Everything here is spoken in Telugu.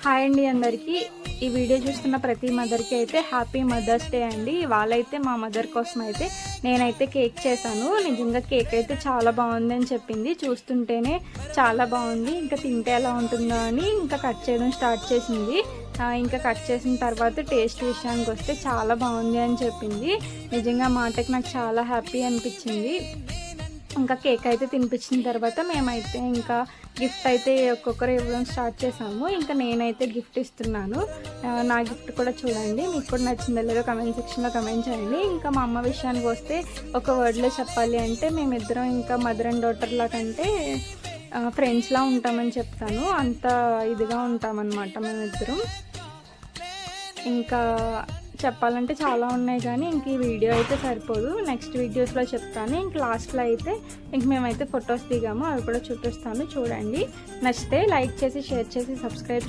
హాయ్ అండి అందరికీ. ఈ వీడియో చూస్తున్న ప్రతి మదర్కి అయితే హ్యాపీ మదర్స్ డే అండి. వాళ్ళైతే మా మదర్ కోసం అయితే నేనైతే కేక్ చేశాను. నిజంగా కేక్ అయితే చాలా బాగుంది అని చెప్పింది. చూస్తుంటేనే చాలా బాగుంది, ఇంకా తింటే ఎలా ఉంటుందో అని ఇంకా కట్ చేయడం స్టార్ట్ చేసింది. ఇంకా కట్ చేసిన తర్వాత టేస్ట్ విషయానికి వస్తే చాలా బాగుంది అని చెప్పింది. నిజంగా మాటకి నాకు చాలా హ్యాపీ అనిపించింది. ఇంకా కేక్ అయితే తినిపించిన తర్వాత మేమైతే ఇంకా గిఫ్ట్ అయితే ఒక్కొక్కరు ఇవ్వడం స్టార్ట్ చేసాము. ఇంకా నేనైతే గిఫ్ట్ ఇస్తున్నాను. నా గిఫ్ట్ కూడా చూడండి, మీకు కూడా నచ్చిందో లేదో కమెంట్ సెక్షన్లో కమెంట్ చేయండి. ఇంకా మా అమ్మ విషయానికి వస్తే ఒక వర్డ్లో చెప్పాలి అంటే మేమిద్దరం ఇంకా మదర్ అండ్ డాటర్లా కంటే ఫ్రెండ్స్లా ఉంటామని చెప్తాను. అంత ఇదిగా ఉంటామన్నమాట మేమిద్దరం. ఇంకా చెప్పాలంటే చాలా ఉన్నాయి కానీ ఇంక ఈ వీడియో అయితే సరిపోదు, నెక్స్ట్ వీడియోస్లో చెప్తాను. ఇంక లాస్ట్లో అయితే మేమైతే ఫొటోస్ దిగాము, అవి కూడా చూపిస్తాను. చూడండి, నచ్చితే లైక్ చేసి షేర్ చేసి సబ్స్క్రైబ్